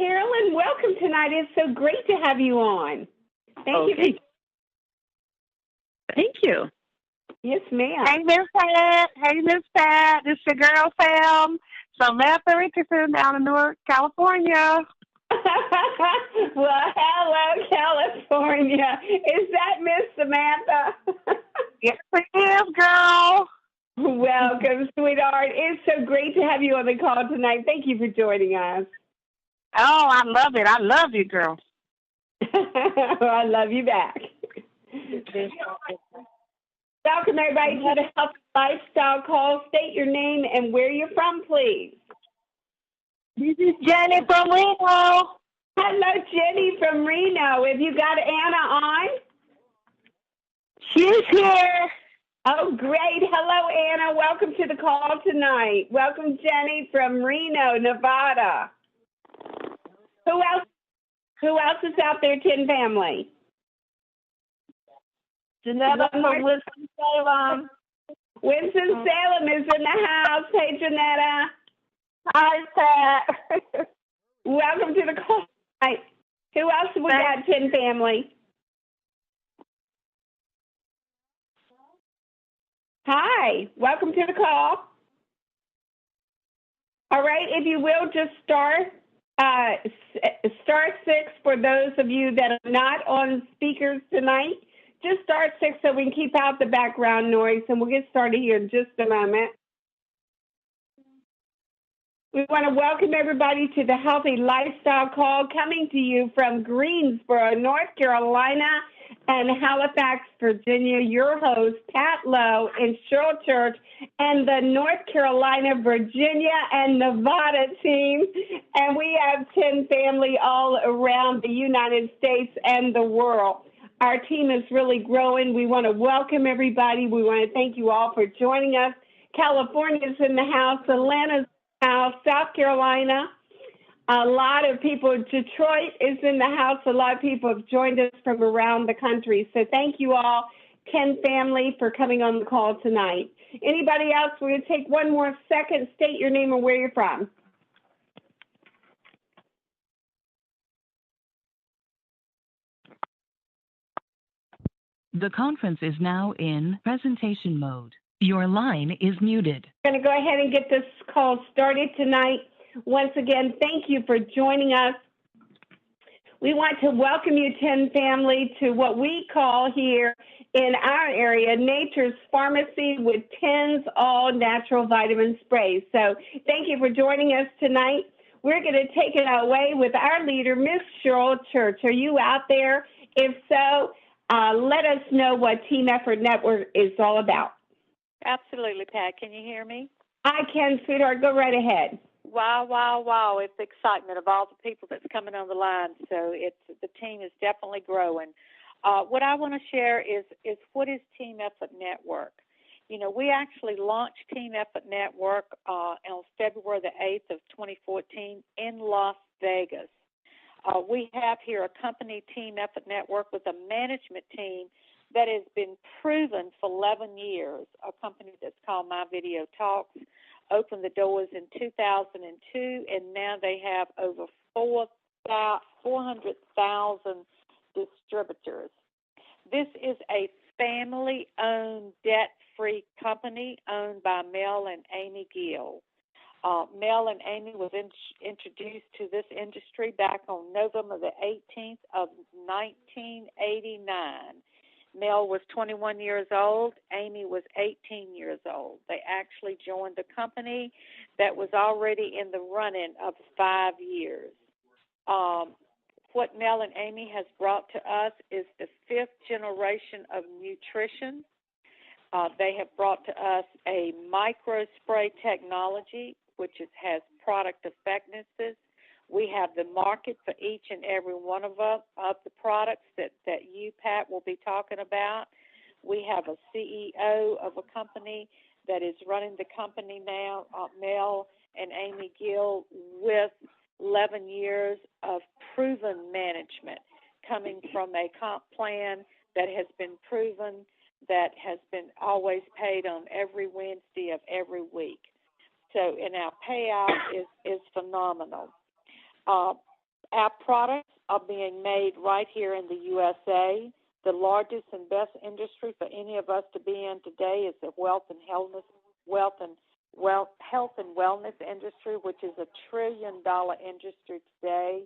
Carolyn, welcome tonight. It's so great to have you on. Thank you. Thank you. Yes, ma'am. Hey, Miss Pat. Hey, Miss Pat. This your girl, Sam. So, Samantha Richardson down in Newark, California. Well, hello, California. Is that Miss Samantha? Yes, it is, girl. Welcome, sweetheart. It's so great to have you on the call tonight. Thank you for joining us. Oh, I love it. I love you, girl. I love you back. Welcome, everybody, to the Health Lifestyle Call. State your name and where you're from, please. This is Jenny from Reno. Hello, Jenny from Reno. Have you got Anna on? She's here. Oh, great. Hello, Anna. Welcome to the call tonight. Welcome, Jenny from Reno, Nevada. Who else is out there, Tin Family? Janetta from Winston-Salem. Winston-Salem is in the house. Hey, Janetta. Hi, Pat. Welcome to the call tonight. Who else have we got, Tin Family? Hi. Welcome to the call. All right. If you will, just star 6 for those of you that are not on speakers tonight. Just star 6 so we can keep out the background noise, and we'll get started here in just a moment. We want to welcome everybody to the Healthy Lifestyle Call, coming to you from Greensboro, North Carolina, and Halifax, Virginia. Your host, Pat Lowe, and Cheryl Church, and the North Carolina, Virginia, and Nevada team. And we have Tin Family all around the United States and the world. Our team is really growing. We want to welcome everybody. We want to thank you all for joining us. California's in the house. Atlanta's in the house. South Carolina. A lot of people. Detroit is in the house. A lot of people have joined us from around the country. So thank you all, Tin Family, for coming on the call tonight. Anybody else? We're going to take one more second. State your name and where you're from. The conference is now in presentation mode. Your line is muted. We're going to go ahead and get this call started tonight. Once again, thank you for joining us. We want to welcome you, Tin Family, to what we call here in our area, Nature's Pharmacy with Tin's All Natural Vitamin Sprays. So thank you for joining us tonight. We're going to take it away with our leader, Miss Cheryl Church. Are you out there? If so, let us know what Team Effort Network is all about. Absolutely, Pat. Can you hear me? I can, sweetheart. Go right ahead. Wow, wow, wow. It's the excitement of all the people that's coming on the line. So the team is definitely growing. What I want to share is what is Team Effort Network? You know, we actually launched Team Effort Network on February the 8th of 2014 in Las Vegas. We have here a company, Team Effort Network, with a management team that has been proven for 11 years, a company that's called My Video Talks, opened the doors in 2002, and now they have over 400,000 distributors. This is a family-owned, debt-free company owned by Mel and Amy Gill. Mel and Amy was introduced to this industry back on November the 18th of 1989. Mel was 21 years old. Amy was 18 years old. They actually joined the company that was already in the running of 5 years. What Mel and Amy has brought to us is the 5th generation of nutrition. They have brought to us a micro spray technology, which has product effectiveness. We have the market for each and every one of the products that you, Pat, will be talking about. We have a CEO of a company that is running the company now, Mel and Amy Gill, with 11 years of proven management, coming from a comp plan that has been proven, that has been always paid on every Wednesday of every week. So, and our payout is phenomenal. Our products are being made right here in the USA. The largest and best industry for any of us to be in today is the health and wellness industry, which is a $1 trillion industry today.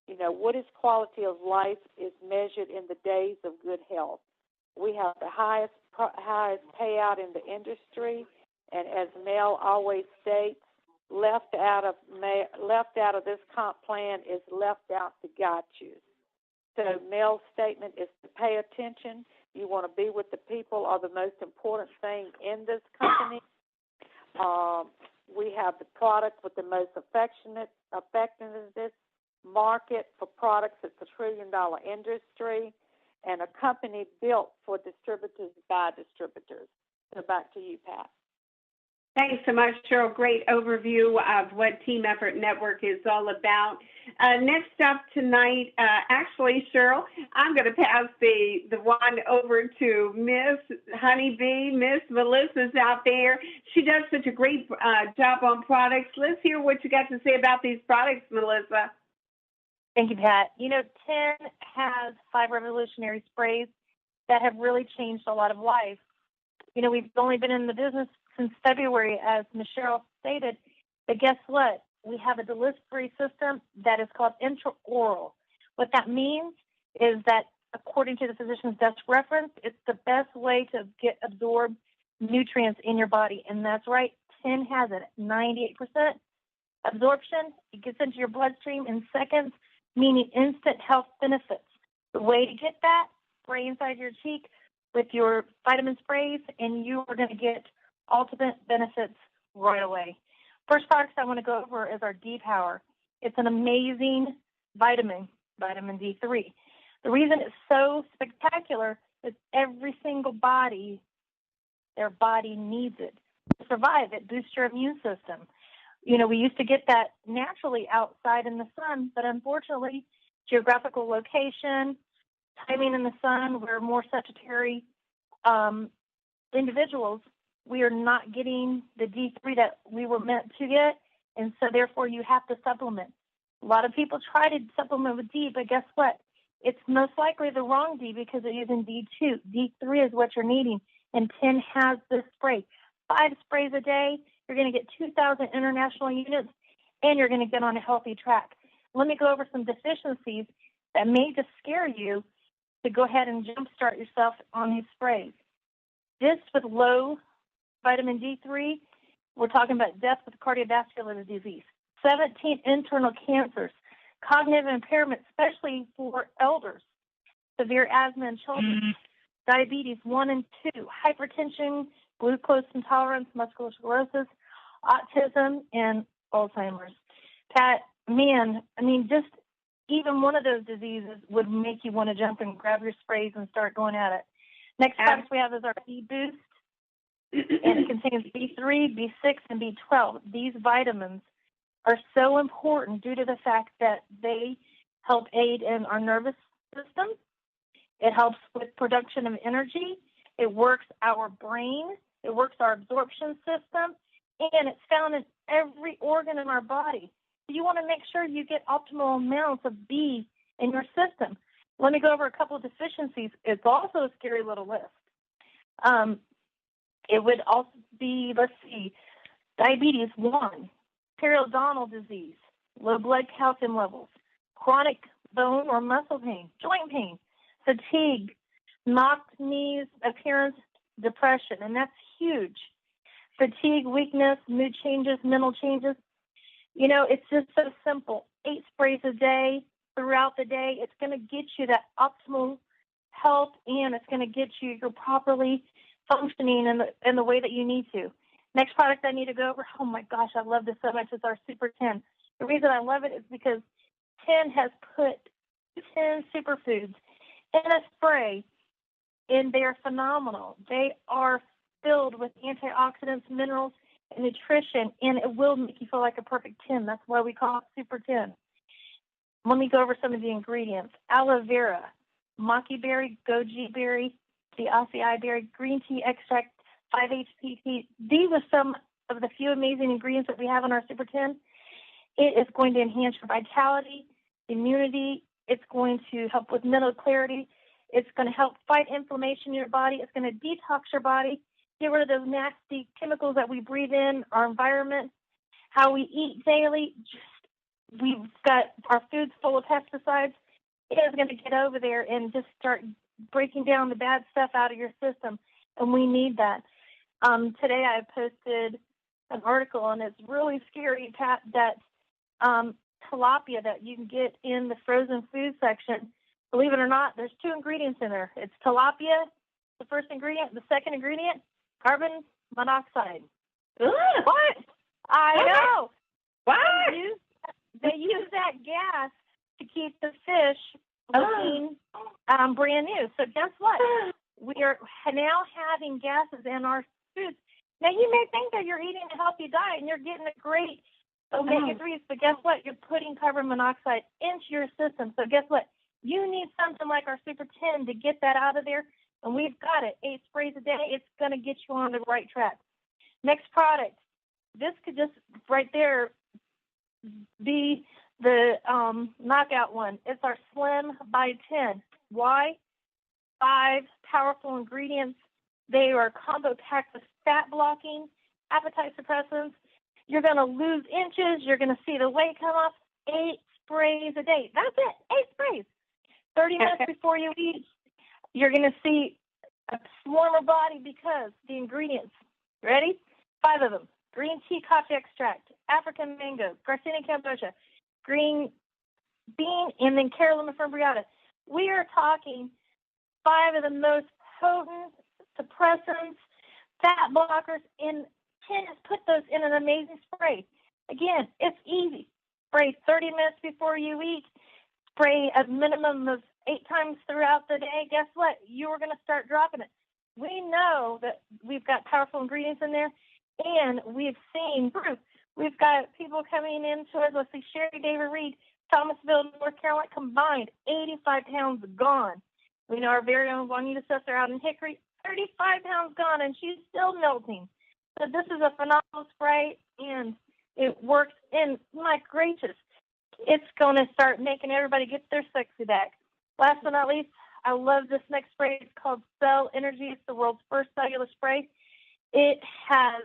You know, what is quality of life is measured in the days of good health. We have the highest payout in the industry, and as Mel always states, left out of this comp plan is left out to got you. So Mel's statement is to pay attention. You want to be with the people are the most important thing in this company. We have the product with the most effectiveness market for products. It's a $1 trillion industry, and a company built for distributors by distributors. So back to you, Pat. Thanks so much, Cheryl. Great overview of what Team Effort Network is all about. Next up tonight, actually, Cheryl, I'm going to pass the wand over to Miss Honeybee. Miss Melissa's out there. She does such a great job on products. Let's hear what you got to say about these products, Melissa. Thank you, Pat. You know, 10 has 5 revolutionary sprays that have really changed a lot of lives. You know, we've only been in the business since February, as Michelle stated, but guess what? We have a delivery system that is called intraoral. What that means is that, according to the physician's desk reference, it's the best way to get absorbed nutrients in your body, and that's right, 10 has it, 98% absorption. It gets into your bloodstream in seconds, meaning instant health benefits. The way to get that, spray inside your cheek with your vitamin sprays, and you are going to get ultimate benefits right away. First products I want to go over is our D-Power. It's an amazing vitamin D3. The reason it's so spectacular is every single body, their body needs it to survive. It boosts your immune system. You know, we used to get that naturally outside in the sun, but unfortunately, geographical location, timing in the sun, we're more sedentary individuals. We are not getting the D3 that we were meant to get, and so therefore you have to supplement. A lot of people try to supplement with D, but guess what? It's most likely the wrong D because it is in D2. D3 is what you're needing, and 10 has this spray. 5 sprays a day, you're going to get 2,000 international units, and you're going to get on a healthy track. Let me go over some deficiencies that may just scare you to go ahead and jumpstart yourself on these sprays. This with low vitamin D3, we're talking about death with cardiovascular disease, 17 internal cancers, cognitive impairment, especially for elders, severe asthma in children, diabetes 1 and 2, hypertension, glucose intolerance, muscular sclerosis, autism, and Alzheimer's. Pat, man, I mean, just even one of those diseases would make you want to jump and grab your sprays and start going at it. Next product we have is our D-Boost, and it contains B3, B6, and B12. These vitamins are so important due to the fact that they help aid in our nervous system. It helps with production of energy. It works our brain. It works our absorption system. And it's found in every organ in our body. You want to make sure you get optimal amounts of B in your system. Let me go over a couple of deficiencies. It's also a scary little list. It would also be, let's see, diabetes 1, periodontal disease, low blood calcium levels, chronic bone or muscle pain, joint pain, fatigue, knocked knees, appearance, depression, and that's huge. Fatigue, weakness, mood changes, mental changes. You know, it's just so simple. 8 sprays a day throughout the day. It's going to get you that optimal health, and it's going to get you your properly functioning in the way that you need to. Next product I need to go over, oh my gosh, I love this so much, is our Super 10. The reason I love it is because 10 has put 10 superfoods in a spray, and they are phenomenal. They are filled with antioxidants, minerals, and nutrition, and it will make you feel like a perfect 10. That's why we call it Super 10. Let me go over some of the ingredients. Aloe vera, maki berry, goji berry, the acai berry, green tea extract, 5-HTP. These are some of the few amazing ingredients that we have in our Super 10. It is going to enhance your vitality, immunity. It's going to help with mental clarity. It's going to help fight inflammation in your body. It's going to detox your body, get rid of those nasty chemicals that we breathe in, our environment, how we eat daily. We've got our foods full of pesticides. It is going to get over there and just start breaking down the bad stuff out of your system, and we need that. Today I posted an article, and it's really scary, Pat, that tilapia that you can get in the frozen food section, believe it or not, there's 2 ingredients in there. It's tilapia, the first ingredient. The second ingredient, carbon monoxide. What? I know. What? They use that gas to keep the fish looking brand new. So guess what? We are now having gases in our foods. Now, you may think that you're eating a healthy diet and you're getting a great omega-3s, but guess what? You're putting carbon monoxide into your system. So guess what? You need something like our Super 10 to get that out of there, and we've got it. 8 sprays a day. It's going to get you on the right track. Next product. This could just right there be the knockout one. It's our Slim by 10. Why? 5 powerful ingredients. They are combo packed with fat blocking, appetite suppressants. You're going to lose inches. You're going to see the weight come off. 8 sprays a day. That's it. 8 sprays. 30 minutes before you eat, you're going to see a slimmer body because the ingredients. Ready? 5 of them. Green tea coffee extract, African mango, Garcinia cambogia, green bean, and then Carolina fimbriata. We are talking 5 of the most potent suppressants, fat blockers, and 10 has put those in an amazing spray. Again, it's easy. Spray 30 minutes before you eat. Spray a minimum of 8 times throughout the day. Guess what? You are going to start dropping it. We know that we've got powerful ingredients in there, and we've seen proof. We've got people coming into us. Let's see, Sherry David Reed, Thomasville, North Carolina, combined 85 pounds gone. We know our very own Juanita Susser out in Hickory, 35 pounds gone, and she's still melting. So this is a phenomenal spray, and it works. And my gracious, it's going to start making everybody get their sexy back. Last but not least, I love this next spray. It's called Cell Energy. It's the world's first cellular spray. It has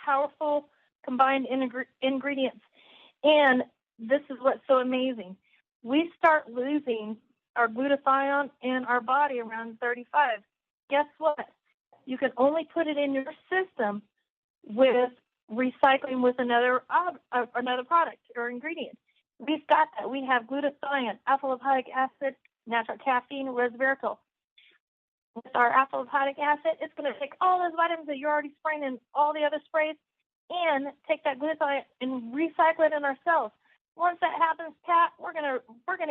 powerful combined ingredients. And this is what's so amazing. We start losing our glutathione in our body around 35. Guess what? You can only put it in your system with recycling with another product or ingredient. We've got that. We have glutathione, alpha-lipoic acid, natural caffeine, resveratrol. With our alpha-lipoic acid, it's going to take all those vitamins that you're already spraying in all the other sprays and take that glutathione and recycle it in our cells. Once that happens, Pat, we're gonna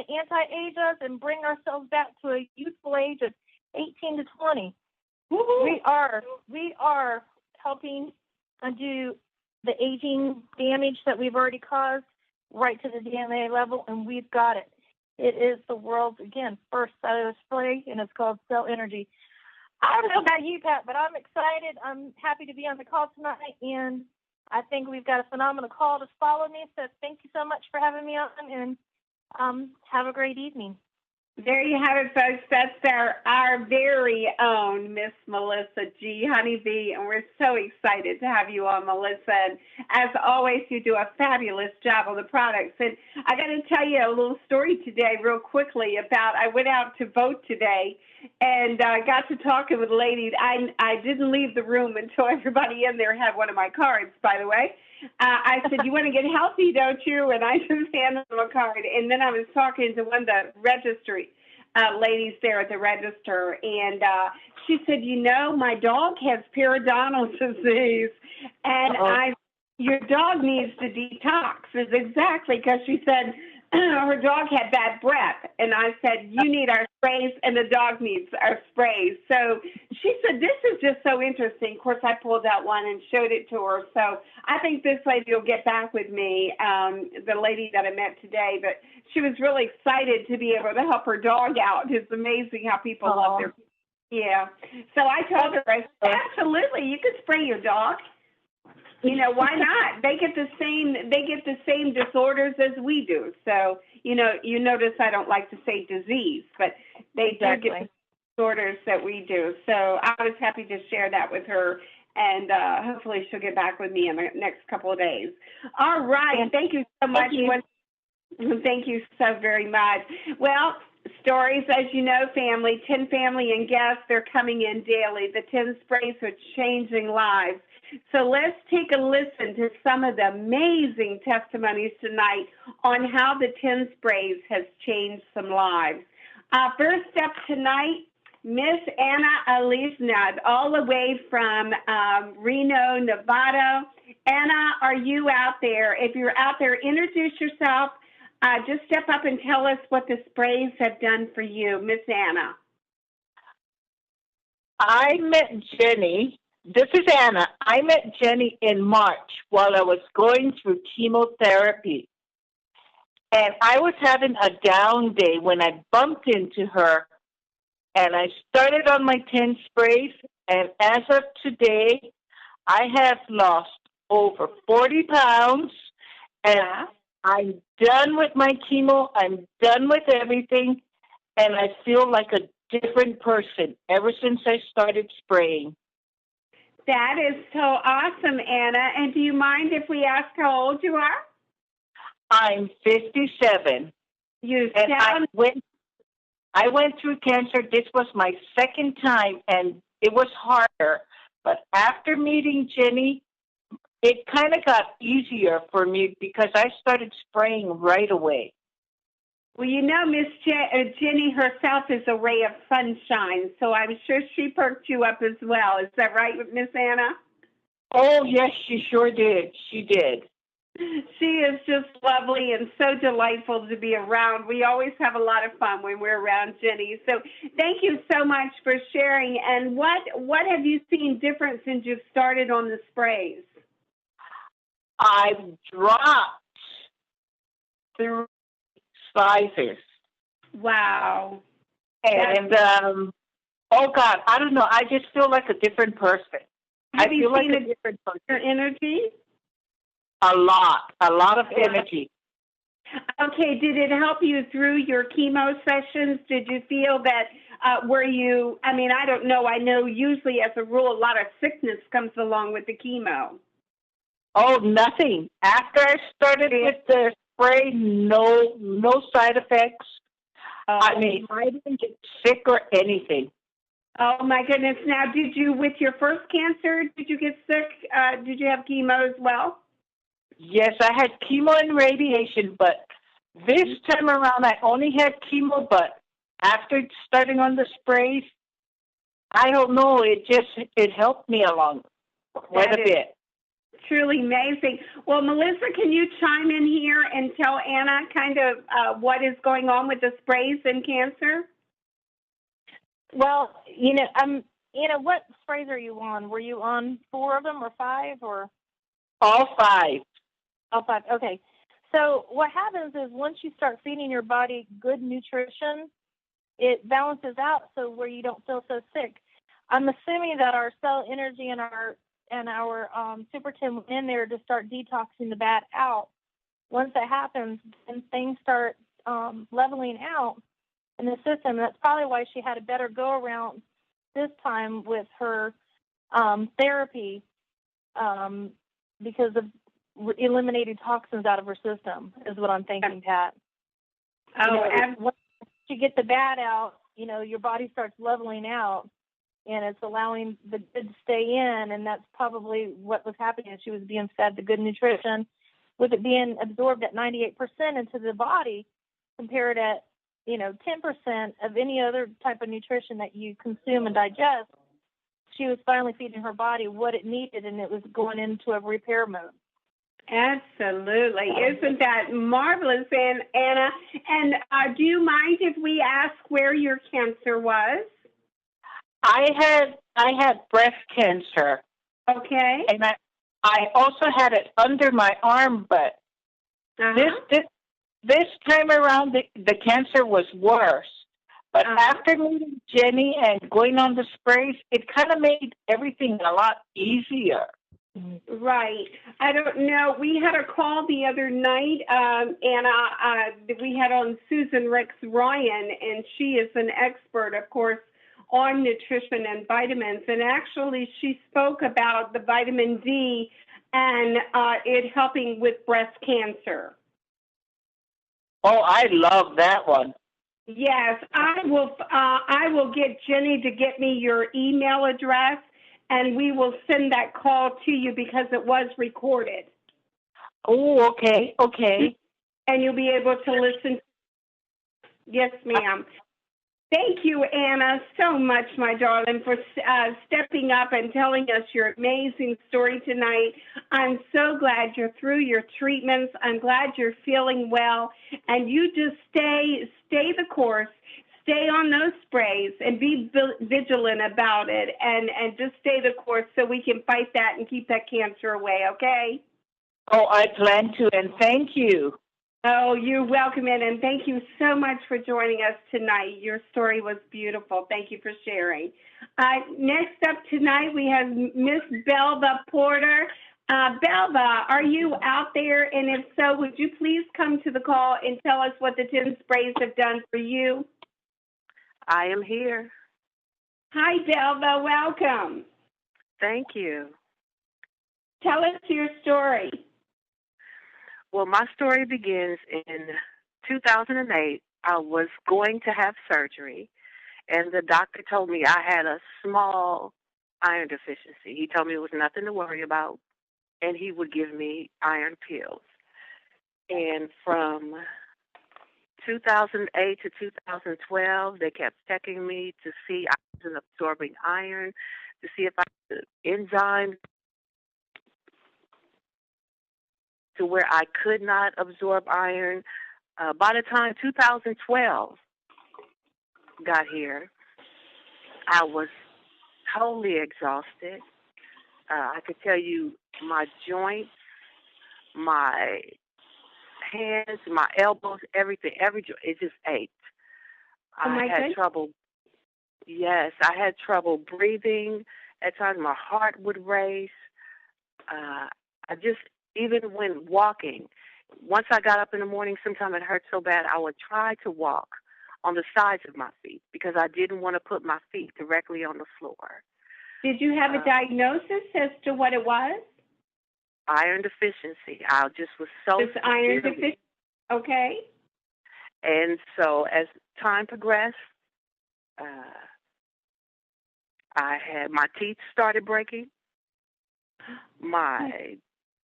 anti-age us and bring ourselves back to a youthful age of 18 to 20. Woo-hoo. We are helping undo the aging damage that we've already caused right to the DNA level, and we've got it. It is the world's, again, first cellular spray, and it's called Cell Energy. I don't know about you, Pat, but I'm excited. I'm happy to be on the call tonight, and I think we've got a phenomenal call to follow me. So thank you so much for having me on, and have a great evening. There you have it, folks. That's our very own Miss Melissa G. Honeybee, and we're so excited to have you on, Melissa. And as always, you do a fabulous job on the products. And I got to tell you a little story today real quickly about I went out to vote today, and I got to talking with a lady. I didn't leave the room until everybody in there had one of my cards, by the way. I said, you want to get healthy, don't you? And I just handed them a card. And then I was talking to one of the registry ladies there at the register, and she said, you know, my dog has periodontal disease, and your dog needs to detox. It's exactly because she said her dog had bad breath. And I said, you need our sprays, and the dog needs our sprays. So she said, this is just so interesting. Of course, I pulled out one and showed it to her. So I think this lady will get back with me, the lady that I met today. But she was really excited to be able to help her dog out. It's amazing how people love their. Yeah. So I told her, I said, absolutely, you can spray your dog. Why not? They get the same disorders as we do. So, you notice I don't like to say disease, but they do get the disorders that we do. So I was happy to share that with her, and hopefully she'll get back with me in the next couple of days. All right. Thank you so much. Thank you so very much. Well, stories, as you know, family, 10 family and guests, they're coming in daily. The 10 sprays are changing lives. So let's take a listen to some of the amazing testimonies tonight on how the 10 sprays has changed some lives. First up tonight, Miss Anna Alisna, all the way from Reno, Nevada. Anna, are you out there? If you're out there, introduce yourself. Just step up and tell us what the sprays have done for you, Miss Anna. I met Jenny. This is Anna. I met Jenny in March while I was going through chemotherapy. And I was having a down day when I bumped into her, and I started on my 10 sprays. And as of today, I have lost over 40 pounds, and I'm done with my chemo. I'm done with everything, and I feel like a different person ever since I started spraying. That is so awesome, Anna. And do you mind if we ask how old you are? I'm 57. You sound... I went through cancer. This was my second time, and it was harder. But after meeting Jenny, it kind of got easier for me because I started spraying right away. Well, Miss Jenny herself is a ray of sunshine, so I'm sure she perked you up as well. Is that right, Miss Anna? Oh, yes, she sure did. She did. She is just lovely and so delightful to be around. We always have a lot of fun when we're around Jenny. So thank you so much for sharing. And what have you seen different since you've started on the sprays? I've dropped 3 sizes. Wow. And, oh, God, I don't know. I just feel like a different person. Have you seen like a different person. Your energy? A lot of energy. Okay, did it help you through your chemo sessions? Did you feel that, I don't know. I know usually as a rule, a lot of sickness comes along with the chemo. Oh, nothing. After I started with the spray, no side effects. I didn't get sick or anything. Oh, my goodness. Now, with your first cancer, did you get sick? Did you have chemo as well? Yes, I had chemo and radiation, but this time around I only had chemo, but after starting on the sprays, I don't know, it helped me along quite a bit. Truly amazing. Well, Melissa, can you chime in here and tell Anna kind of what is going on with the sprays and cancer? Well, what sprays are you on? Were you on 4 of them or 5 or? All 5. All 5. Okay. So what happens is once you start feeding your body good nutrition, it balances out so where you don't feel so sick. I'm assuming that our cell energy and our Super 10 went in there to start detoxing the bad out. Once that happens, then things start leveling out in the system. That's probably why she had a better go around this time with her therapy because of eliminating toxins out of her system is what I'm thinking, Pat. And once you get the bad out, your body starts leveling out and it's allowing the good to stay in. And that's probably what was happening. She was being fed the good nutrition with it being absorbed at 98% into the body compared at, 10% of any other type of nutrition that you consume and digest. She was finally feeding her body what it needed and it was going into a repair mode. Absolutely. Isn't that marvelous, Anna? And do you mind if we ask where your cancer was? I had breast cancer. Okay. And I also had it under my arm, but this time around the cancer was worse. But after meeting Jenny and going on the sprays, it kind of made everything a lot easier. Right. I don't know. We had a call the other night, and we had on Susan Ricks Ryan, and she is an expert, of course, on nutrition and vitamins. And actually, she spoke about the vitamin D and it helping with breast cancer. Oh, I love that one. Yes, I will. I will get Jenny to get me your email address, and we will send that call to you because it was recorded. Oh, okay, okay. And you'll be able to listen. Yes, ma'am. Thank you, Anna, so much, my darling, for stepping up and telling us your amazing story tonight. I'm so glad you're through your treatments. I'm glad you're feeling well. And you just stay the course. Stay on those sprays and be vigilant about it. And just stay the course so we can fight that and keep that cancer away, okay? Oh, I plan to, and thank you. Oh, you're welcome, and thank you so much for joining us tonight. Your story was beautiful. Thank you for sharing. Next up tonight, we have Miss Belva Porter. Belva, are you out there? And if so, would you please come to the call and tell us what the 10 sprays have done for you? I am here. Hi, Belva. Welcome. Thank you. Tell us your story. Well, my story begins in 2008. I was going to have surgery, and the doctor told me I had a small iron deficiency. He told me it was nothing to worry about, and he would give me iron pills. And from 2008 to 2012, they kept checking me to see if I wasn't absorbing iron, to see if I had enzymes to where I could not absorb iron. By the time 2012 got here, I was totally exhausted. I could tell you my joints, my hands, my elbows, everything, it just ached. I had trouble. Yes, I had trouble breathing. At times my heart would race. Even when walking, once I got up in the morning, sometimes it hurt so bad I would try to walk on the sides of my feet because I didn't want to put my feet directly on the floor. Did you have a diagnosis as to what it was? Iron deficiency. I just was so It's iron deficiency. Okay. And so as time progressed, my teeth started breaking.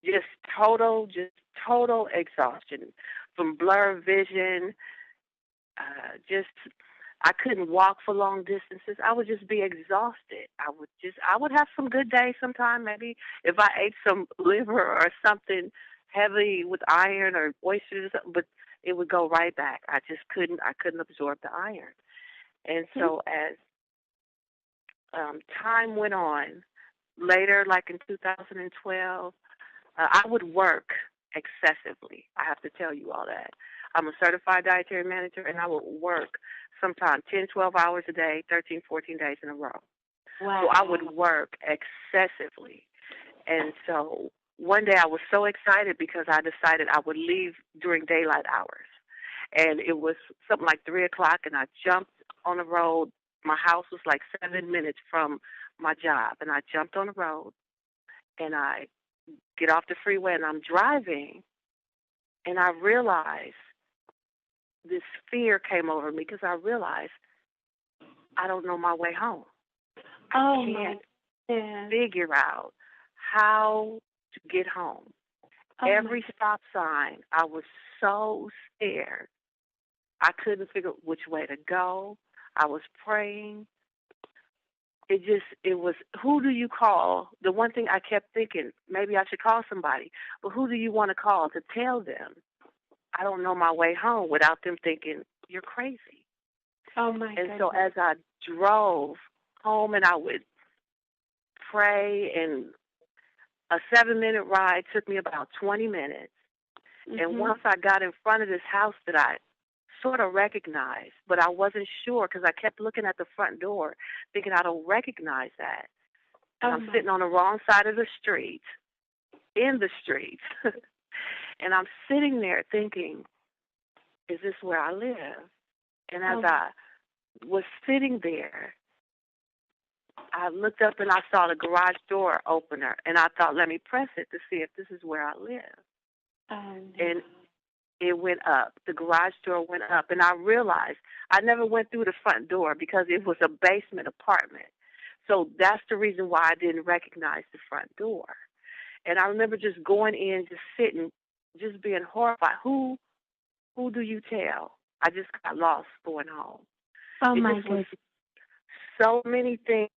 Just total exhaustion from blurred vision. I couldn't walk for long distances. I would just be exhausted. I would have some good days sometime. Maybe if I ate some liver or something heavy with iron or oysters, but it would go right back. I couldn't absorb the iron. And so as time went on, later, like in 2012, I would work excessively. I have to tell you all that. I'm a certified dietary manager, and I would work sometimes 10, 12 hours a day, 13, 14 days in a row. Wow. So I would work excessively. And so one day I was so excited because I decided I would leave during daylight hours. And it was something like 3 o'clock, and I jumped on the road. My house was like 7 minutes from my job, and I jumped on the road, and I get off the freeway, and I'm driving, and I realized this fear came over me because I realized I don't know my way home. I can't figure out how to get home. Every stop sign, I was so scared. I couldn't figure out which way to go. I was praying. It was, who do you call? The one thing I kept thinking, maybe I should call somebody, but who do you want to call to tell them I don't know my way home without them thinking you're crazy? Oh, my God. And so as I drove home and I would pray, and a 7-minute ride took me about 20 minutes. Mm-hmm. And once I got in front of this house that I sort of recognized, but I wasn't sure because I kept looking at the front door thinking I don't recognize that. And I'm sitting on the wrong side of the street, in the street. And I'm sitting there thinking, is this where I live? And as I was sitting there, I looked up and I saw the garage door opener, and I thought, let me press it to see if this is where I live. And it went up. The garage door went up, and I realized I never went through the front door because it was a basement apartment. So that's the reason why I didn't recognize the front door. And I remember just going in, just sitting, just being horrified. Who do you tell? I just got lost going home. Oh, my goodness. So many things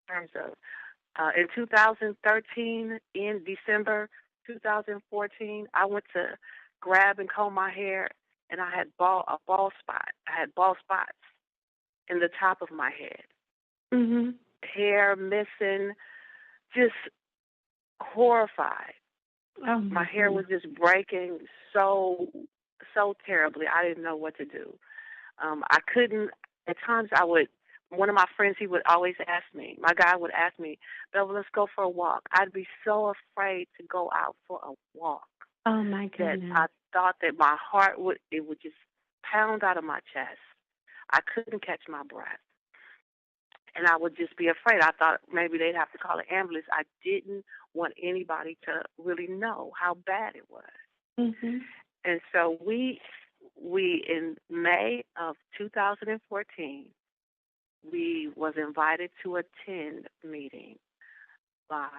in terms of, in 2013, in December 2014, I went to grab and comb my hair, and I had a bald spot. I had bald spots in the top of my head. Mm-hmm. Hair missing, just horrified. Oh, my hair was just breaking so terribly. I didn't know what to do. I couldn't. At times, one of my friends, he would always ask me, my guy would ask me, Bella, let's go for a walk. I'd be so afraid to go out for a walk. Oh, my goodness. That I thought that my heart would just pound out of my chest. I couldn't catch my breath. And I would just be afraid. I thought maybe they'd have to call an ambulance. I didn't want anybody to really know how bad it was. Mm-hmm. And so we in May of 2014, we was invited to attend a meeting by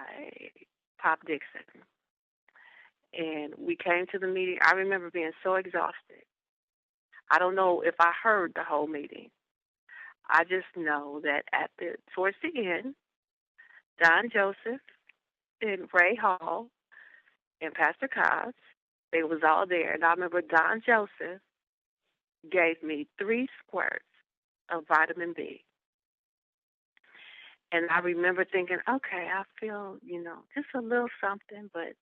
Pop Dixon. And we came to the meeting. I remember being so exhausted. I don't know if I heard the whole meeting. I just know that towards the end, Don Joseph and Ray Hall and Pastor Cobbs, they was all there. And I remember Don Joseph gave me 3 squirts of vitamin B. And I remember thinking, okay, I feel, just a little something, but,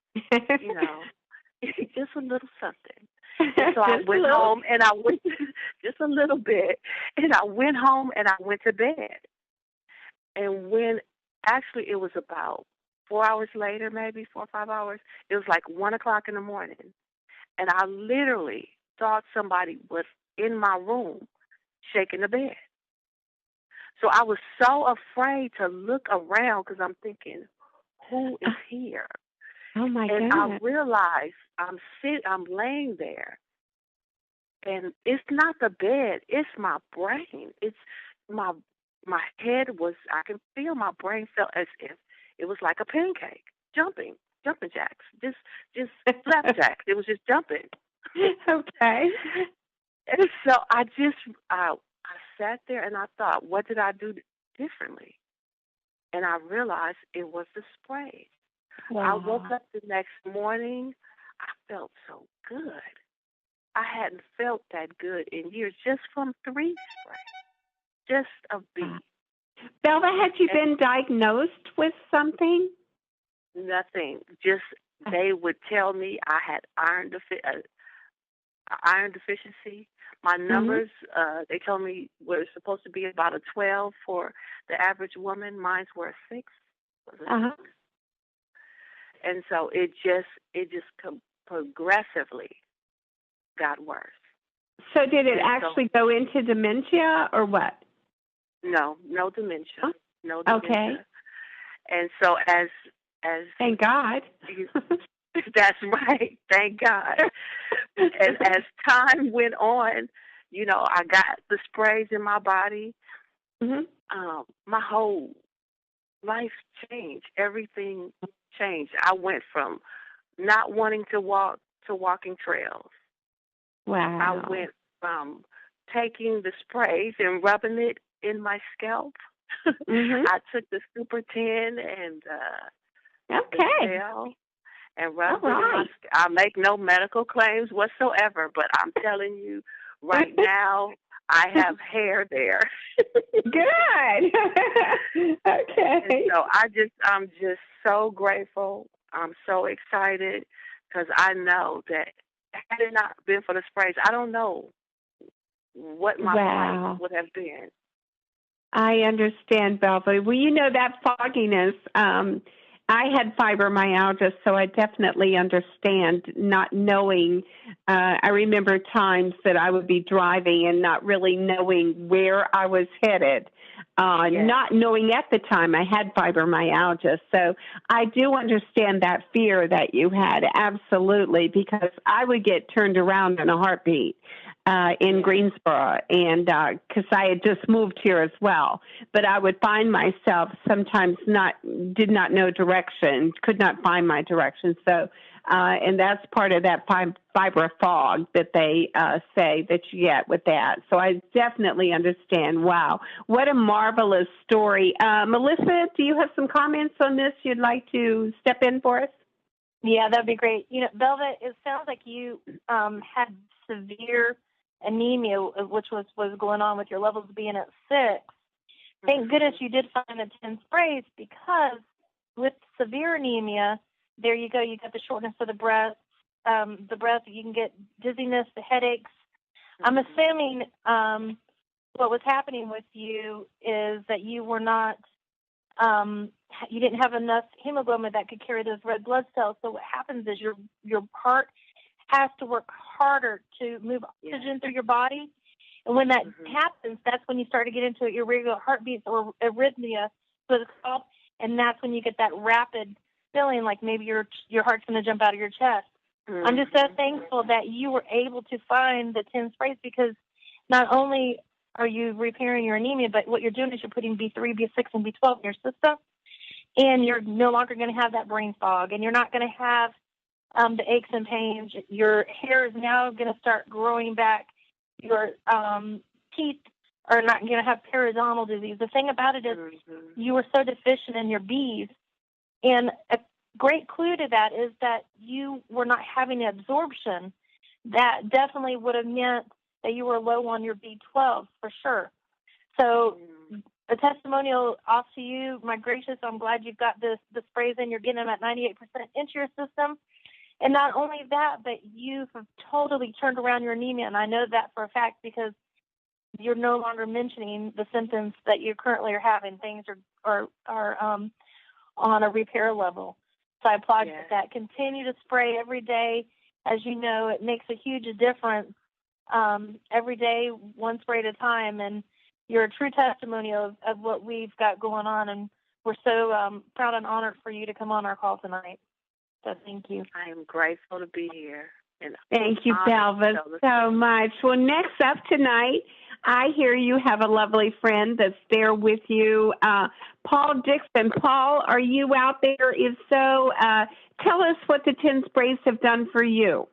just a little something. And so I went home and I went just a little bit, and I went home and I went to bed. And actually it was about 4 hours later, maybe 4 or 5 hours, it was like 1 o'clock in the morning. And I literally thought somebody was in my room shaking the bed. So I was so afraid to look around because I'm thinking, who is here? Oh, my God. And I realized I'm laying there, and it's not the bed, it's my brain. It's my head I can feel my brain felt as if it was like a pancake, jumping jacks, just flapjacks. It was just jumping. Okay. And so I sat there and I thought, what did I do differently? And I realized it was the spray. Wow. I woke up the next morning. I felt so good. I hadn't felt that good in years, just from 3 sprays, just a bee. Belva, had you been diagnosed with something? Nothing. Just they would tell me I had iron deficiency. My numbers, they told me were supposed to be about a 12 for the average woman. Mine were a 6. And so it just progressively got worse. So did it actually go into dementia or what? No dementia. No dementia. Okay. And so as thank God. That's right. Thank God. And as time went on, I got the sprays in my body. Mm-hmm. My whole life changed. Everything changed. I went from not wanting to walk to walking trails. Wow. I went from taking the sprays and rubbing it in my scalp. Mm-hmm. I took the Super 10 and the gel and rubbed it in my scalp. I make no medical claims whatsoever, but I'm telling you right now, I have hair there. Good. Okay. And so I'm just so grateful. I'm so excited because I know that had it not been for the sprays, I don't know what my life would have been. I understand, Belva. Well, you know that fogginess. I had fibromyalgia, so I definitely understand not knowing. I remember times that I would be driving and not really knowing where I was headed, not knowing at the time I had fibromyalgia. So I do understand that fear that you had, absolutely, because I would get turned around in a heartbeat. In Greensboro, and because I had just moved here as well, but I would find myself sometimes did not know direction, could not find my direction. So, and that's part of that fiber fog that they say that you get with that. So I definitely understand. Wow, what a marvelous story, Melissa. Do you have some comments on this you'd like to step in for us? Yeah, that'd be great. You know, Velvet, it sounds like you had severe anemia, which was going on with your levels being at 6. Thank goodness you did find the 10 sprays, because with severe anemia, there you go, you got the shortness of the breath, you can get dizziness, the headaches. I'm assuming what was happening with you is that you were not, you didn't have enough hemoglobin that could carry those red blood cells. So what happens is your heart has to work harder to move oxygen through your body. And when that happens, that's when you start to get into irregular heartbeats, or arrhythmia, what it's called. And that's when you get that rapid feeling like maybe your heart's going to jump out of your chest. I'm just so thankful that you were able to find the 10 sprays, because not only are you repairing your anemia, but what you're doing is you're putting B3, B6, and B12 in your system. And you're no longer going to have that brain fog, and you're not going to have the aches and pains. Your hair is now going to start growing back. Your teeth are not going to have periodontal disease. The thing about it is you were so deficient in your Bs. And a great clue to that is that you were not having the absorption. That definitely would have meant that you were low on your B12 for sure. So a testimonial off to you. My gracious, I'm glad you've got the sprays in. You're getting them at 98% into your system. And not only that, but you have totally turned around your anemia. And I know that for a fact, because you're no longer mentioning the symptoms that you currently are having. Things are on a repair level. So I applaud you for that. Continue to spray every day. As you know, it makes a huge difference every day, one spray at a time. And you're a true testimony of what we've got going on. And we're so proud and honored for you to come on our call tonight. So thank you. I am grateful to be here. And thank you, Belva, so much. Well, next up tonight, I hear you have a lovely friend that's there with you, Paul Dixon. Paul, are you out there? If so, tell us what the 10 sprays have done for you.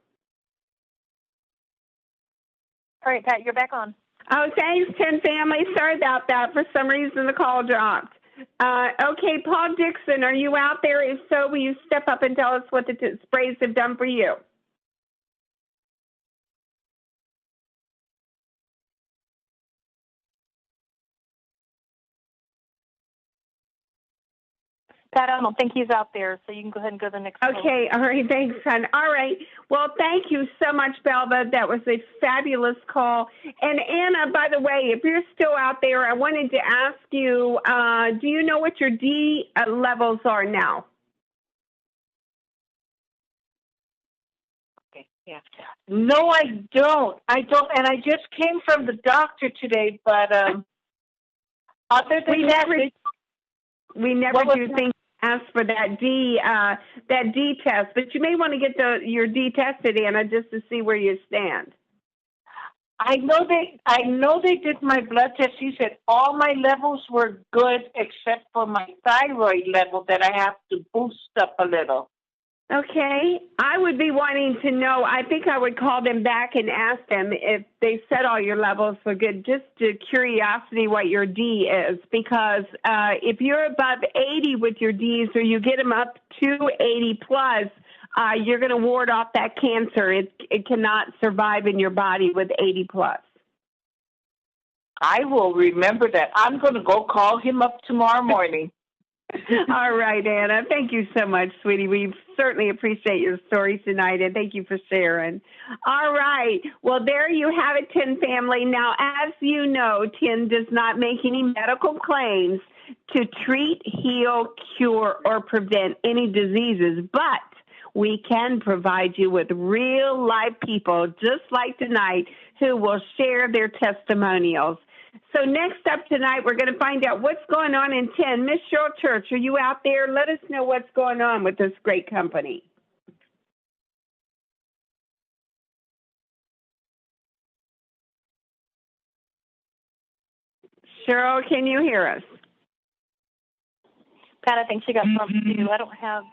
All right, Pat, you're back on. Oh, thanks, 10 family. Sorry about that. For some reason, the call dropped. Okay, Paul Dixon, are you out there? If so, will you step up and tell us what the sprays have done for you? Pat, I don't think he's out there, so you can go ahead and go to the next one. Okay, all right, thanks, hon. All right, well, thank you so much, Belva. That was a fabulous call. And Anna, by the way, if you're still out there, I wanted to ask you, do you know what your D levels are now? Okay, yeah. No, I don't. And I just came from the doctor today, but other than we never do things. Ask for that D test, but you may want to get your D tested, Anna, just to see where you stand. I know they did my blood test. She said all my levels were good except for my thyroid level that I have to boost up a little. Okay. I would be wanting to know, I think I would call them back and ask them if they said all your levels were good, just to curiosity what your D is, because if you're above 80 with your Ds, or you get them up to 80 plus, you're going to ward off that cancer. It cannot survive in your body with 80 plus. I will remember that. I'm going to go call him up tomorrow morning. All right, Anna. Thank you so much, sweetie. We certainly appreciate your story tonight, and thank you for sharing. All right. Well, there you have it, TEN family. Now, as you know, TEN does not make any medical claims to treat, heal, cure, or prevent any diseases, but we can provide you with real live people, just like tonight, who will share their testimonials. So next up tonight, we're going to find out what's going on in TEN. Miss Cheryl Church, are you out there? Let us know what's going on with this great company. Cheryl, can you hear us? Pat, I think she got bumped too. I don't have.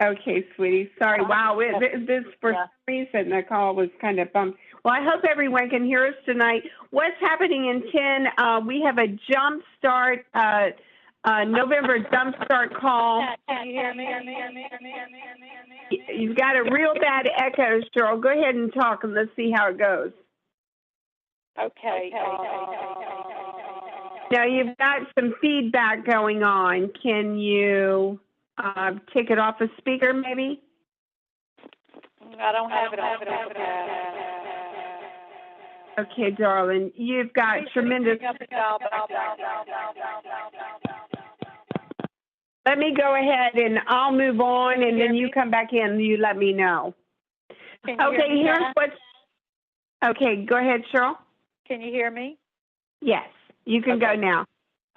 Okay, sweetie. Sorry. Wow. This for some reason, the call was kind of bumped. Well, I hope everyone can hear us tonight. What's happening in TEN? We have a jump start, November jump start call. Can you hear me? You've got a real bad echo, Cheryl. Go ahead and talk, and let's see how it goes. Okay. Now, you've got some feedback going on. Can you take it off a speaker, maybe? I don't have it. Okay, darling. You've got tremendous. Let me go ahead and I'll move on, and then you come back in and you let me know. Okay, here's what's. Okay, go ahead, Cheryl. Can you hear me? Yes, you can go now.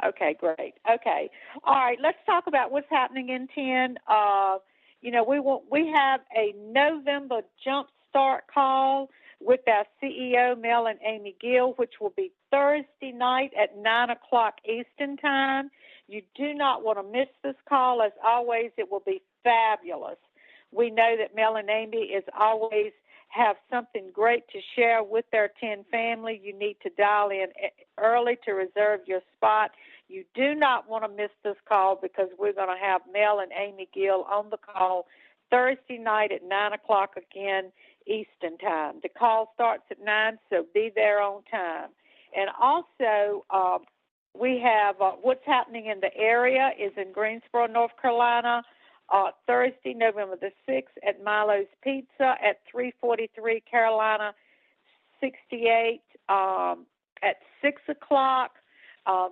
Okay, great. Okay. All right, let's talk about what's happening in TEN. We have a November jump start call with our CEO, Mel and Amy Gill, which will be Thursday night at 9 o'clock Eastern Time. You do not want to miss this call. As always, it will be fabulous. We know that Mel and Amy is always have something great to share with their TEN family. You need to dial in early to reserve your spot. You do not want to miss this call because we're going to have Mel and Amy Gill on the call Thursday night at 9 o'clock again Eastern Time. The call starts at 9, so be there on time. And also, we have what's happening in the area is in Greensboro, North Carolina, Thursday, November the 6th at Milo's Pizza at 343 Carolina 68 at 6 o'clock.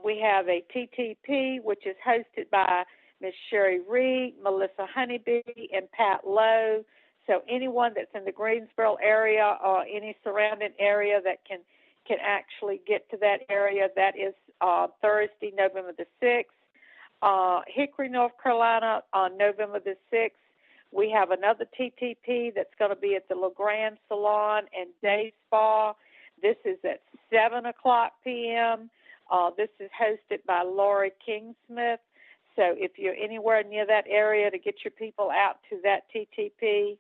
We have a TTP, which is hosted by Miss Sherry Reed, Melissa Honeybee, and Pat Lowe. So anyone that's in the Greensboro area or any surrounding area that can actually get to that area, that is Thursday, November the 6th. Hickory, North Carolina, on November the 6th, we have another TTP that's going to be at the LeGrand Salon and Day Spa. This is at 7 o'clock p.m. This is hosted by Lori Kingsmith. So if you're anywhere near that area, to get your people out to that TTP.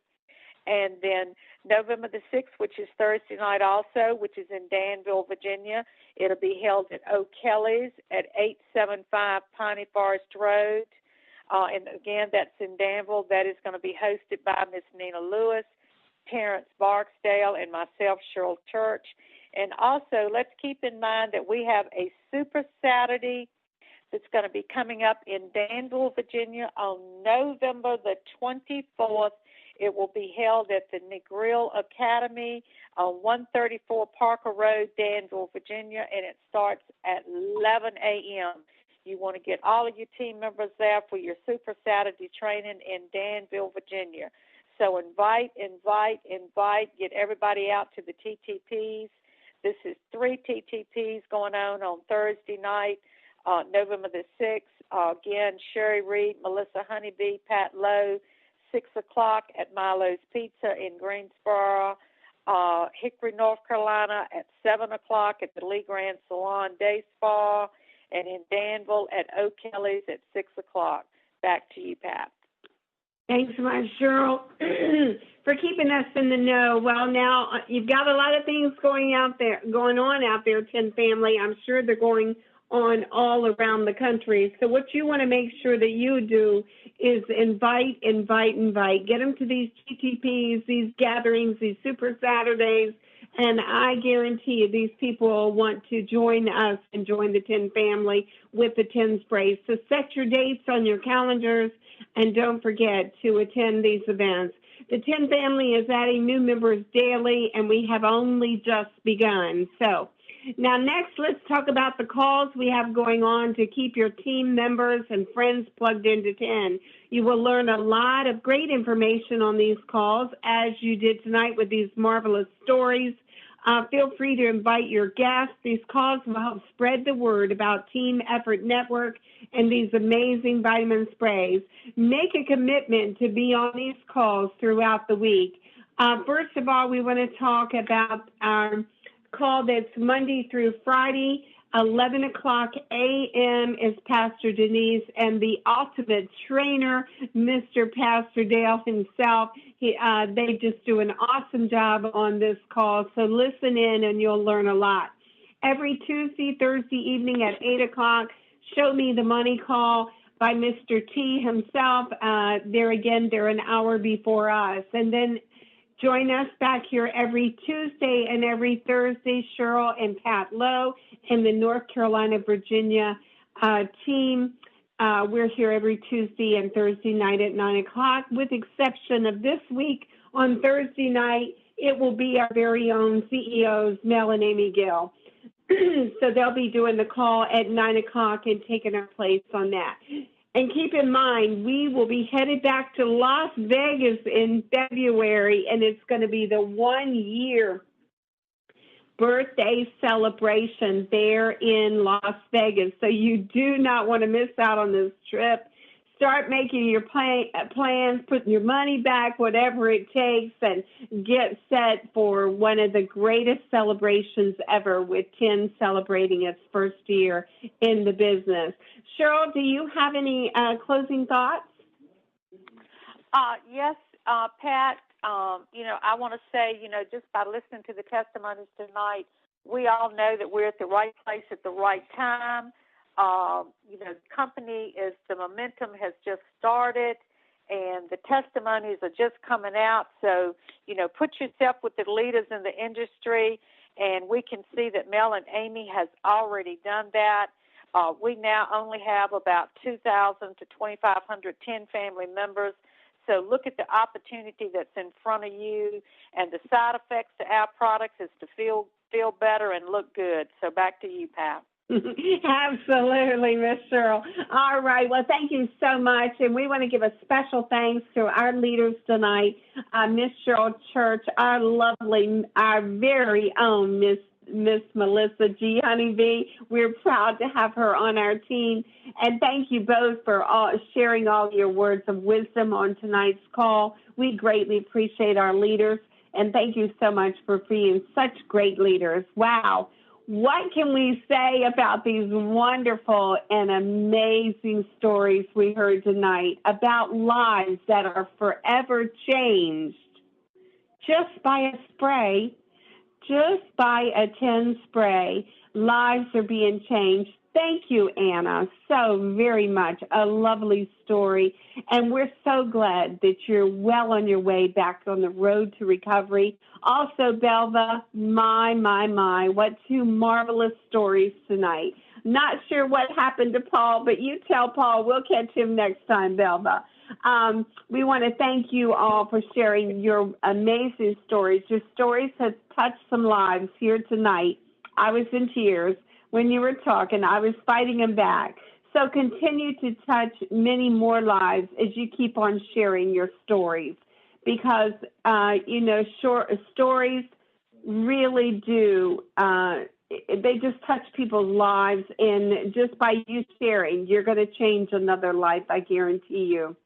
And then November the 6th, which is Thursday night also, which is in Danville, Virginia. It'll be held at O'Kelly's at 875 Piney Forest Road. And again, that's in Danville. That is going to be hosted by Miss Nina Lewis, Terrence Barksdale, and myself, Cheryl Church. And also, let's keep in mind that we have a Super Saturday that's going to be coming up in Danville, Virginia on November the 24th. It will be held at the Negril Academy on 134 Parker Road, Danville, Virginia, and it starts at 11 a.m. You want to get all of your team members there for your Super Saturday training in Danville, Virginia. So invite, get everybody out to the TTPs. This is 3 TTPs going on Thursday night, November the 6th. Again, Sherry Reed, Melissa Honeybee, Pat Lowe, 6 o'clock at Milo's Pizza in Greensboro. Hickory, North Carolina at 7 o'clock at the Lee Grand Salon Day Spa. And in Danville at O'Kelly's at 6 o'clock. Back to you, Pat. Thanks so much, Cheryl, for keeping us in the know. Well, now you've got a lot of things going on out there, TEN family. I'm sure they're going on all around the country. So what you want to make sure that you do is invite. Get them to these TTPs, these gatherings, these Super Saturdays, And I guarantee you these people will want to join us and join the 10 family with the 10 sprays. So set your dates on your calendars and don't forget to attend these events. The 10 family is adding new members daily, and we have only just begun. So now next, let's talk about the calls we have going on to keep your team members and friends plugged into 10. You will learn a lot of great information on these calls, as you did tonight with these marvelous stories. Feel free to invite your guests. These calls will help spread the word about Team Effort Network and these amazing vitamin sprays. Make a commitment to be on these calls throughout the week. First of all, we want to talk about our call that's Monday through Friday, 11 o'clock a.m. is Pastor Denise, and the ultimate trainer, Mr. Pastor Dale himself. They just do an awesome job on this call, so listen in and you'll learn a lot. Every Tuesday, Thursday evening at 8 o'clock, Show Me the Money call by Mr. T himself. They're an hour before us. And then join us back here every Tuesday and every Thursday, Cheryl and Pat Lowe and the North Carolina, Virginia team. We're here every Tuesday and Thursday night at 9 o'clock, with exception of this week. On Thursday night, it will be our very own CEOs, Mel and Amy Gill. So they'll be doing the call at 9 o'clock and taking our place on that. And keep in mind, we will be headed back to Las Vegas in February, and it's going to be the 1-year birthday celebration there in Las Vegas. So you do not want to miss out on this trip. Start making your plans, putting your money back, whatever it takes, and get set for one of the greatest celebrations ever, with 10 celebrating its first year in the business. Cheryl, do you have any closing thoughts? Yes, Pat. I want to say, just by listening to the testimonies tonight, we all know that we're at the right place at the right time. The momentum has just started, and the testimonies are just coming out. So, put yourself with the leaders in the industry, and we can see that Mel and Amy has already done that. We now only have about 2,000 to 2,500 10 family members. So look at the opportunity that's in front of you, and the side effects to our products is to feel better and look good. So back to you, Pat. Absolutely, Miss Cheryl. All right. Well, thank you so much. And we want to give a special thanks to our leaders tonight, Miss Cheryl Church, our very own Miss Melissa G. Honeybee. We're proud to have her on our team. And thank you both for sharing all your words of wisdom on tonight's call. We greatly appreciate our leaders. And thank you so much for being such great leaders. Wow. What can we say about these wonderful and amazing stories we heard tonight about lives that are forever changed just by a spray, just by a 10 spray? Lives are being changed. Thank you, Anna, so very much. A lovely story. And we're so glad that you're well on your way back on the road to recovery. Also, Belva, my, what two marvelous stories tonight. Not sure what happened to Paul, but you tell Paul. We'll catch him next time, Belva. We want to thank you all for sharing your amazing stories. Your stories have touched some lives here tonight. I was in tears when you were talking. I was fighting them back. So continue to touch many more lives as you keep on sharing your stories, because, stories really do, they just touch people's lives. And just by you sharing, you're going to change another life, I guarantee you.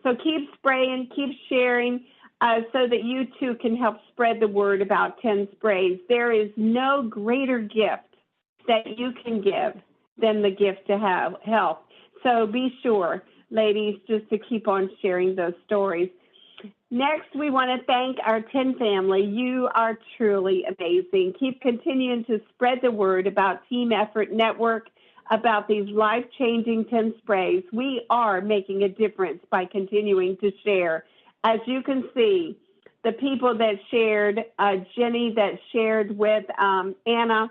So keep spraying, keep sharing, so that you too can help spread the word about 10 sprays. There is no greater gift that you can give than the gift to have health. So be sure, ladies, just to keep on sharing those stories. Next, we want to thank our 10 family. You are truly amazing. Keep continuing to spread the word about Team Effort Network, about these life-changing 10 sprays. We are making a difference by continuing to share. As you can see, the people that shared, Jenny that shared with Anna,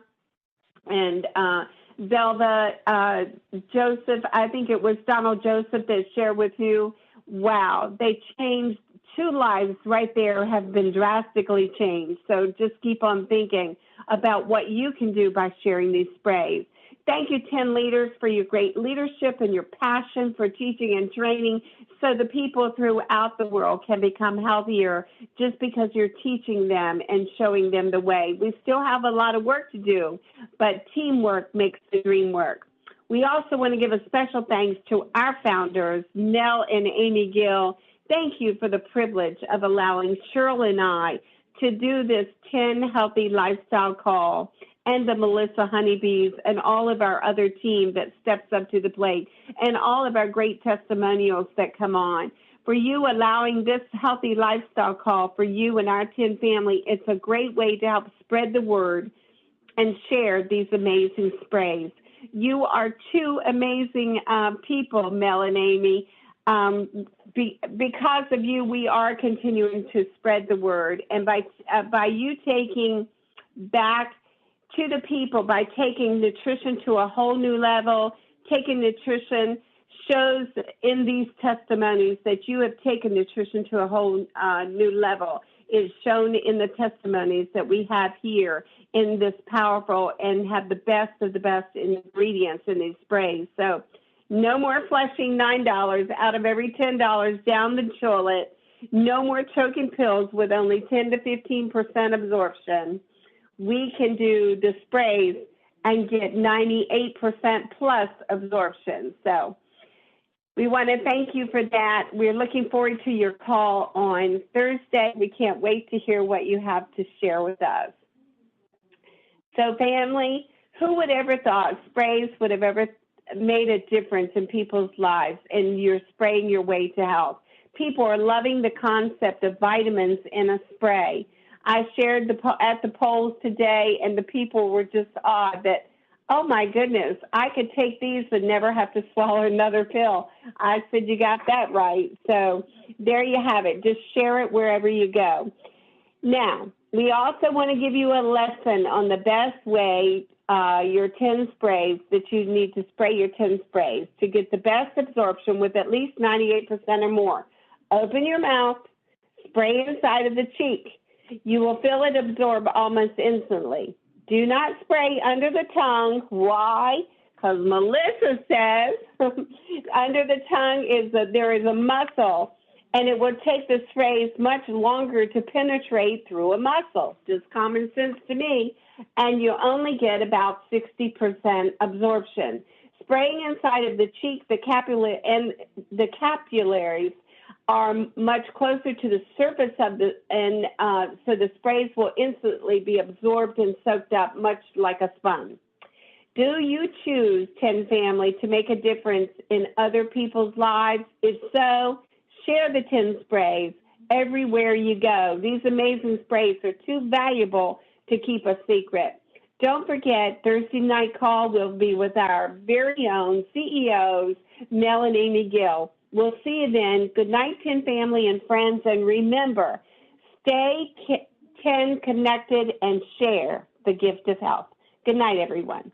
and Zelda, Joseph, I think it was Donald Joseph that shared with you. Wow, they changed. 2 lives right there have been drastically changed. So just keep on thinking about what you can do by sharing these sprays. Thank you, 10 leaders, for your great leadership and your passion for teaching and training so the people throughout the world can become healthier just because you're teaching them and showing them the way. We still have a lot of work to do, but teamwork makes the dream work. We also want to give a special thanks to our founders, Nell and Amy Gill. Thank you for the privilege of allowing Cheryl and I to do this 10 Healthy Lifestyle call, and the Melissa Honeybees and all of our other team that steps up to the plate, and all of our great testimonials that come on. For you allowing this Healthy Lifestyle call for you and our 10 family, it's a great way to help spread the word and share these amazing sprays. You are 2 amazing people, Mel and Amy. Because of you, we are continuing to spread the word. And by you taking back to the people, by taking nutrition to a whole new level, taking nutrition shows in these testimonies that you have taken nutrition to a whole new level. It's shown in the testimonies that we have here in this powerful and have the best of the best ingredients in these sprays. So no more flushing $9 out of every $10 down the toilet. No more choking pills with only 10 to 15% absorption. We can do the sprays and get 98% plus absorption. So we want to thank you for that. We're looking forward to your call on Thursday. We can't wait to hear what you have to share with us. So family, who would ever thought sprays would have ever made a difference in people's lives, and you're spraying your way to health? People are loving the concept of vitamins in a spray. I shared at the polls today, and the people were just awed that, oh my goodness, I could take these and never have to swallow another pill. I said, you got that right. So there you have it. Just share it wherever you go. Now, we also want to give you a lesson on the best way your 10 sprays that you need to spray your 10 sprays to get the best absorption with at least 98% or more. Open your mouth, spray inside of the cheek. You will feel it absorb almost instantly. Do not spray under the tongue. Why? Because Melissa says under the tongue there is a muscle, and it will take the sprays much longer to penetrate through a muscle. Just common sense to me. And you only get about 60% absorption. Spraying inside of the cheek, the capillaries are much closer to the surface of so the sprays will instantly be absorbed and soaked up much like a sponge. Do you choose 10 family to make a difference in other people's lives? If so, share the 10 sprays everywhere you go. These amazing sprays are too valuable to keep a secret. Don't forget, Thursday night call will be with our very own CEOs, Mel and Amy Gill. We'll see you then. Good night, 10 family and friends. And remember, stay 10 connected and share the gift of health. Good night, everyone.